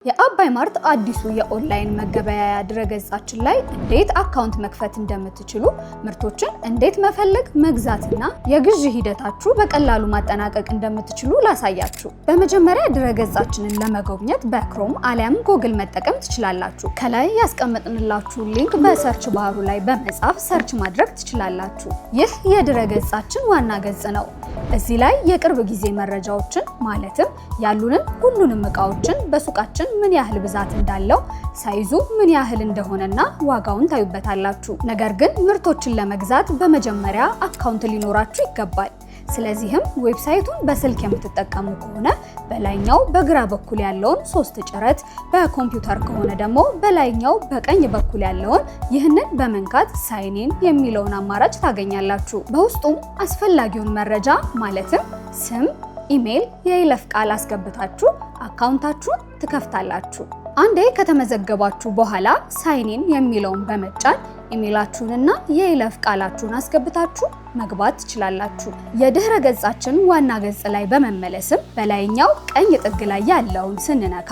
የአባይ ማርት አዲሱ የኦንላይን መገበያያ ድረገጻችን ላይ እንዴት አካውንት መክፈት እንደምትችሉ፣ ምርቶችን እንዴት መፈለግ፣ መግዛትና የግዢ ሂደታችሁ በቀላሉ ማጠናቀቅ እንደምትችሉ ላሳያችሁ። በመጀመሪያ ድረገጻችንን ለመጎብኘት በክሮም አሊያም ጎግል መጠቀም ትችላላችሁ። ከላይ ያስቀመጥንላችሁ ሊንክ በሰርች ባሩ ላይ በመጻፍ ሰርች ማድረግ ትችላላችሁ። ይህ የድረገጻችን ዋና ገጽ ነው። እዚህ ላይ የቅርብ ጊዜ መረጃዎችን ማለትም ያሉንን ሁሉንም እቃዎችን በሱቃችን ምን ያህል ብዛት እንዳለው፣ ሳይዙ ምን ያህል እንደሆነና ዋጋውን ታዩበታላችሁ። ነገር ግን ምርቶችን ለመግዛት በመጀመሪያ አካውንት ሊኖራችሁ ይገባል። ስለዚህም ዌብሳይቱን በስልክ የምትጠቀሙ ከሆነ በላይኛው በግራ በኩል ያለውን 3 ጭረት፣ በኮምፒውተር ከሆነ ደግሞ በላይኛው በቀኝ በኩል ያለውን ይህንን በመንካት ሳይን ኢን የሚለውን አማራጭ ታገኛላችሁ። በውስጡም አስፈላጊውን መረጃ ማለትም ስም፣ ኢሜል፣ የይለፍ ቃል አስገብታችሁ አካውንታችሁን ትከፍታላችሁ። አንዴ ከተመዘገባችሁ በኋላ ሳይን ኢን የሚለውን በመጫን ኢሜላችሁንና የይለፍ ቃላችሁን አስገብታችሁ መግባት ትችላላችሁ። የድህረ ገጻችን ዋና ገጽ ላይ በመመለስም በላይኛው ቀኝ ጥግ ላይ ያለውን ስንነካ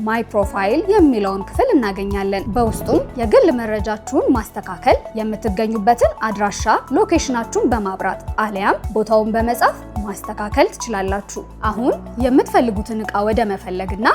ማይ ፕሮፋይል የሚለውን ክፍል እናገኛለን። በውስጡም የግል መረጃችሁን ማስተካከል፣ የምትገኙበትን አድራሻ ሎኬሽናችሁን በማብራት አሊያም ቦታውን በመጻፍ ማስተካከል ትችላላችሁ። አሁን የምትፈልጉትን ዕቃ ወደ መፈለግና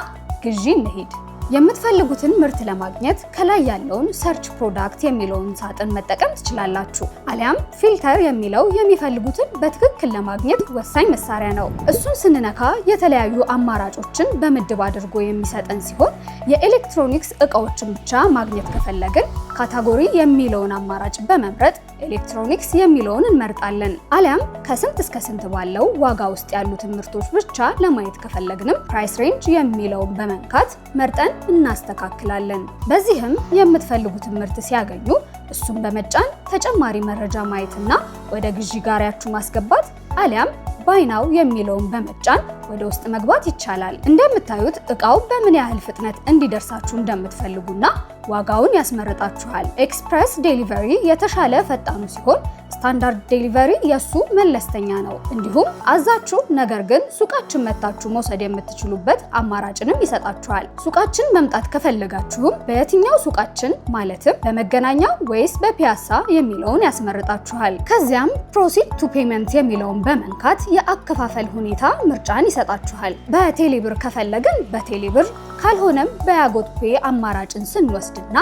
ግዢ እንሂድ። የምትፈልጉትን ምርት ለማግኘት ከላይ ያለውን ሰርች ፕሮዳክት የሚለውን ሳጥን መጠቀም ትችላላችሁ። አሊያም ፊልተር የሚለው የሚፈልጉትን በትክክል ለማግኘት ወሳኝ መሳሪያ ነው። እሱን ስንነካ የተለያዩ አማራጮችን በምድብ አድርጎ የሚሰጠን ሲሆን የኤሌክትሮኒክስ ዕቃዎችን ብቻ ማግኘት ከፈለግን ካታጎሪ የሚለውን አማራጭ በመምረጥ ኤሌክትሮኒክስ የሚለውን እንመርጣለን። አሊያም ከስንት እስከ ስንት ባለው ዋጋ ውስጥ ያሉትን ምርቶች ብቻ ለማየት ከፈለግንም ፕራይስ ሬንጅ የሚለውን በመንካት መርጠን እናስተካክላለን። በዚህም የምትፈልጉትን ምርት ሲያገኙ እሱን በመጫን ተጨማሪ መረጃ ማየትና ወደ ግዢ ጋሪያችሁ ማስገባት አሊያም ባይ ናው የሚለውን በመጫን ወደ ውስጥ መግባት ይቻላል። እንደምታዩት ዕቃው በምን ያህል ፍጥነት እንዲደርሳችሁ እንደምትፈልጉና ዋጋውን ያስመርጣችኋል። ኤክስፕረስ ዴሊቨሪ የተሻለ ፈጣኑ ሲሆን ስታንዳርድ ዴሊቨሪ የሱ መለስተኛ ነው። እንዲሁም አዛችሁ ነገር ግን ሱቃችን መታችሁ መውሰድ የምትችሉበት አማራጭንም ይሰጣችኋል። ሱቃችን መምጣት ከፈለጋችሁም በየትኛው ሱቃችን ማለትም በመገናኛ ወይስ በፒያሳ የሚለውን ያስመርጣችኋል። ከዚያም ፕሮሲድ ቱ ፔመንት የሚለውን በመንካት የአከፋፈል ሁኔታ ምርጫን ይሰጣችኋል። በቴሌብር ከፈለግን በቴሌብር ካልሆነም በያጎት ፔ አማራጭን ስንወስድና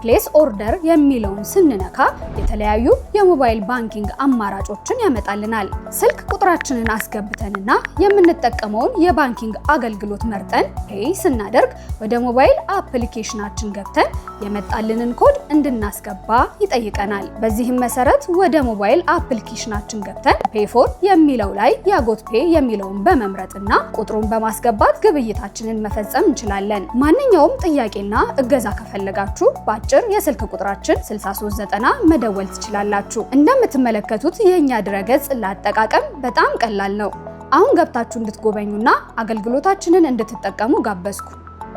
ፕሌስ ኦርደር የሚለውን ስንነካ የተለያዩ የሞባይል ባንኪንግ አማራጮችን ያመጣልናል። ስልክ ቁጥራችንን አስገብተንና የምንጠቀመውን የባንኪንግ አገልግሎት መርጠን ፔይ ስናደርግ ወደ ሞባይል አፕሊኬሽናችን ገብተን የመጣልንን ኮድ እንድናስገባ ይጠይቀናል። በዚህም መሰረት ወደ ሞባይል አፕሊኬሽናችን ገብተን ፔይ ፎር የሚለው ላይ ያጎት ፔይ የሚለውን በመምረጥና ቁጥሩን በማስገባት ግብይታችንን መፈጸም እንችላለን። ማንኛውም ጥያቄና እገዛ ከፈለጋችሁ የስልክ ቁጥራችን 6390 መደወል ትችላላችሁ። እንደምትመለከቱት የኛ ድረገጽ ለአጠቃቀም በጣም ቀላል ነው። አሁን ገብታችሁ እንድትጎበኙና አገልግሎታችንን እንድትጠቀሙ ጋበዝኩ።